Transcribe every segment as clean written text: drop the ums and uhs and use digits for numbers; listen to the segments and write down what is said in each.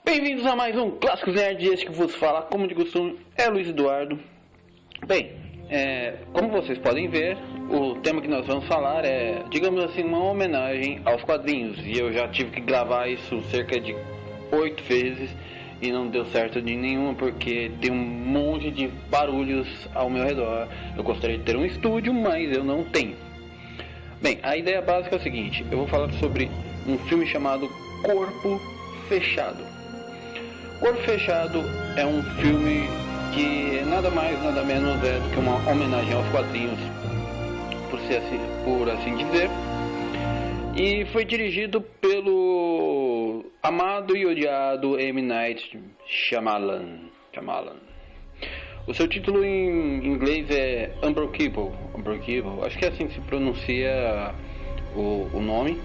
Bem-vindos a mais um Clássicos Nerd, este que vos fala, como de costume, é Luiz Eduardo. Bem, como vocês podem ver, o tema que nós vamos falar é, digamos assim, uma homenagem aos quadrinhos. E eu já tive que gravar isso cerca de 8 vezes e não deu certo de nenhuma, porque tem um monte de barulhos ao meu redor. Eu gostaria de ter um estúdio, mas eu não tenho. Bem, a ideia básica é o seguinte: eu vou falar sobre um filme chamado Corpo Fechado. Corpo Fechado é um filme que nada mais, nada menos é do que uma homenagem aos quadrinhos, por assim dizer. E foi dirigido pelo amado e odiado M. Night Shyamalan. O seu título em inglês é Unbreakable, acho que é assim que se pronuncia o nome.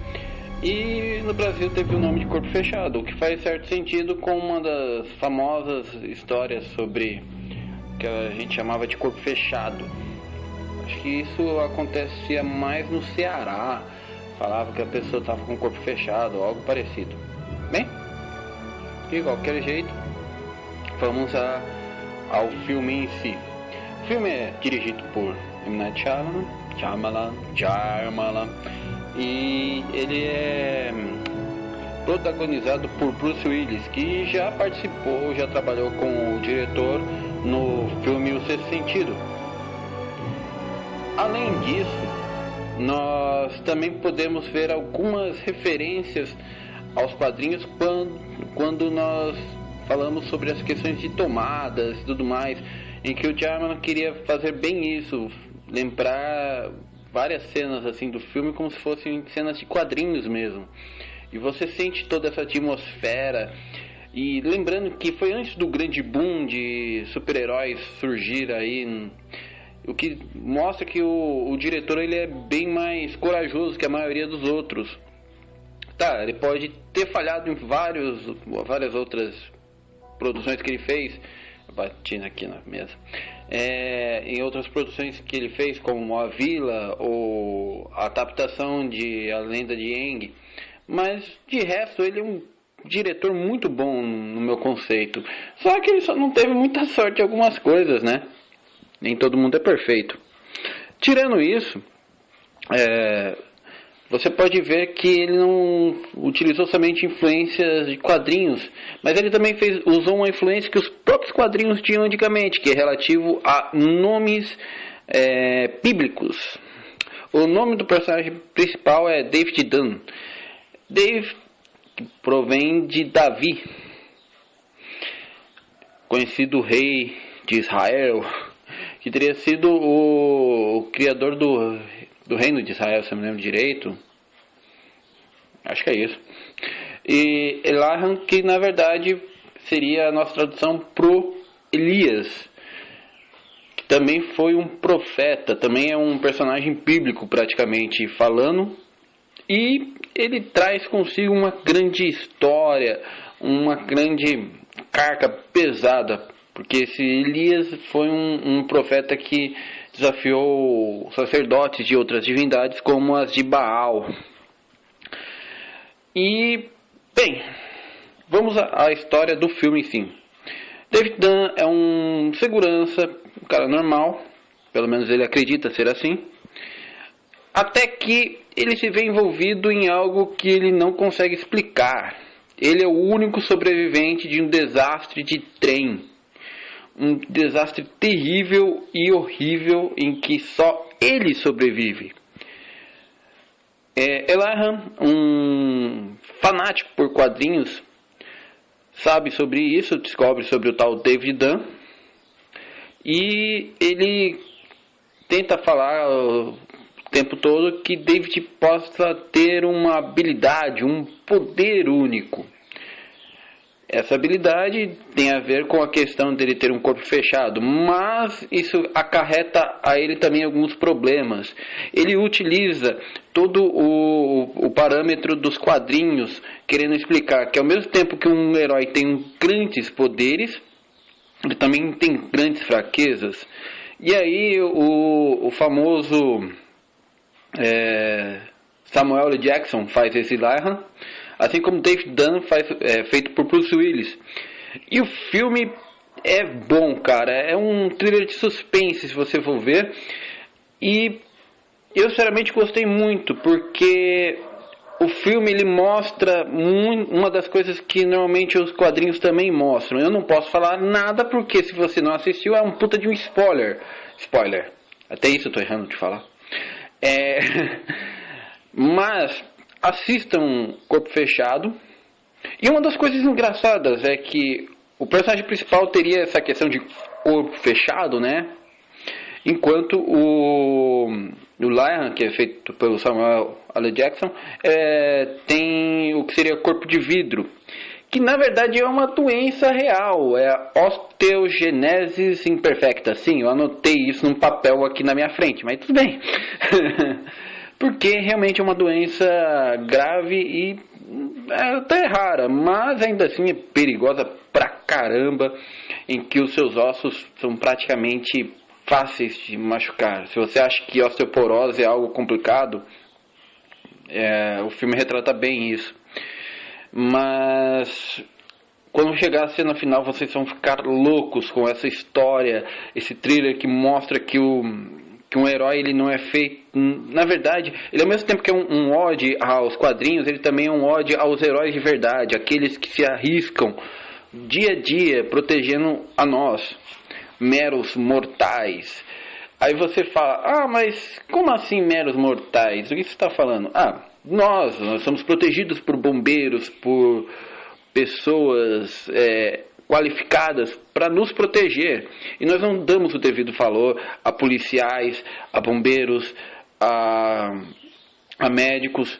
E no Brasil teve o nome de Corpo Fechado, o que faz certo sentido com uma das famosas histórias sobre que a gente chamava de corpo fechado. Acho que isso acontecia mais no Ceará. Falava que a pessoa estava com o corpo fechado, algo parecido. Bem, de qualquer jeito, vamos ao filme em si. O filme é dirigido por M. Night Shyamalan. E ele é protagonizado por Bruce Willis, que já trabalhou com o diretor no filme O Sexto Sentido. Além disso, nós também podemos ver algumas referências aos quadrinhos quando nós falamos sobre as questões de tomadas e tudo mais, em que o Shyamalan queria fazer bem isso, lembrar várias cenas assim do filme como se fossem cenas de quadrinhos mesmo. E você sente toda essa atmosfera. E lembrando que foi antes do grande boom de super-heróis surgir aí, o que mostra que o diretor ele é bem mais corajoso que a maioria dos outros. Tá, ele pode ter falhado em várias outras produções que ele fez. Batendo aqui na mesa. Em outras produções que ele fez, como A Vila ou a adaptação de A Lenda de Aang, mas de resto ele é um diretor muito bom no meu conceito. Só que ele só não teve muita sorte em algumas coisas, né? Nem todo mundo é perfeito. Tirando isso, você pode ver que ele não utilizou somente influências de quadrinhos, mas ele também usou uma influência que os próprios quadrinhos tinham antigamente, que é relativo a nomes bíblicos. O nome do personagem principal é David Dunn. Dave provém de Davi, conhecido rei de Israel, que teria sido o criador do reino de Israel, se eu me lembro direito. Acho que é isso. E Eliam, que na verdade seria a nossa tradução pro Elias, que também foi um profeta, também é um personagem bíblico praticamente falando. E ele traz consigo uma grande história, uma grande carga pesada, porque esse Elias foi um profeta que desafiou sacerdotes de outras divindades como as de Baal. E, bem, vamos à história do filme sim. David Dunn é um segurança, um cara normal, pelo menos ele acredita ser assim, até que ele se vê envolvido em algo que ele não consegue explicar. Ele é o único sobrevivente de um desastre de trem. Um desastre terrível e horrível em que só ele sobrevive. Eliam, um fanático por quadrinhos, sabe sobre isso, descobre sobre o tal David Dunn. E ele tenta falar o tempo todo que David possa ter uma habilidade, um poder único. Essa habilidade tem a ver com a questão dele ter um corpo fechado, mas isso acarreta a ele também alguns problemas. Ele utiliza todo o parâmetro dos quadrinhos, querendo explicar que ao mesmo tempo que um herói tem grandes poderes, ele também tem grandes fraquezas. E aí o famoso Samuel L. Jackson faz esse Eliam, assim como David Dunn feito por Bruce Willis. E o filme é bom, cara, é um thriller de suspense, se você for ver, e eu sinceramente gostei muito, porque o filme ele mostra uma das coisas que normalmente os quadrinhos também mostram. Eu não posso falar nada porque se você não assistiu é um puta de um spoiler. Spoiler. Até isso eu tô errando de falar. Mas assistam Corpo Fechado. E uma das coisas engraçadas é que o personagem principal teria essa questão de corpo fechado, né? Enquanto o Lion, que é feito pelo Samuel L. Jackson, tem o que seria corpo de vidro, que na verdade é uma doença real, é a osteogenesis imperfecta. Sim, eu anotei isso num papel aqui na minha frente, mas tudo bem. Porque realmente é uma doença grave e até rara, mas ainda assim é perigosa pra caramba, em que os seus ossos são praticamente fáceis de machucar. Se você acha que osteoporose é algo complicado, o filme retrata bem isso. Mas quando chegar a cena final, vocês vão ficar loucos com essa história, esse thriller que mostra que um herói ele não é feito. Na verdade, ele ao mesmo tempo que é um ode aos quadrinhos, ele também é um ode aos heróis de verdade, aqueles que se arriscam dia a dia protegendo a nós, meros mortais. Aí você fala, mas como assim meros mortais? O que você está falando? Nós somos protegidos por bombeiros, por pessoas qualificadas para nos proteger. E nós não damos o devido valor a policiais, a bombeiros, a médicos.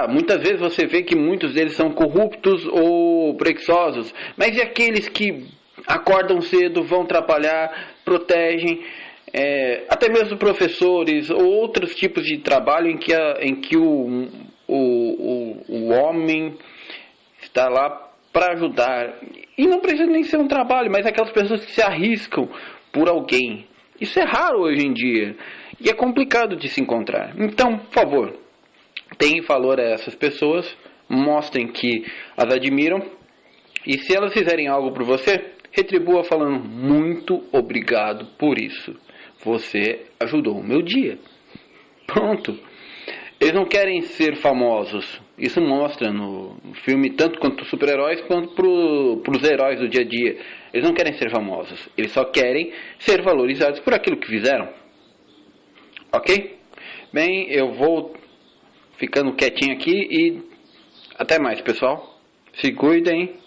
Muitas vezes você vê que muitos deles são corruptos ou preguiçosos, mas e aqueles que acordam cedo, vão trabalhar, protegem, até mesmo professores ou outros tipos de trabalho em que o homem está lá para ajudar. E não precisa nem ser um trabalho, mas aquelas pessoas que se arriscam por alguém. Isso é raro hoje em dia e é complicado de se encontrar. Então, por favor, deem valor a essas pessoas, mostrem que as admiram, e se elas fizerem algo por você, retribua falando muito obrigado por isso. Você ajudou o meu dia. Pronto. Eles não querem ser famosos. Isso mostra no filme, tanto quanto os super-heróis, quanto para os heróis do dia a dia. Eles não querem ser famosos. Eles só querem ser valorizados por aquilo que fizeram. Ok? Bem, eu vou ficando quietinho aqui e até mais, pessoal. Se cuidem.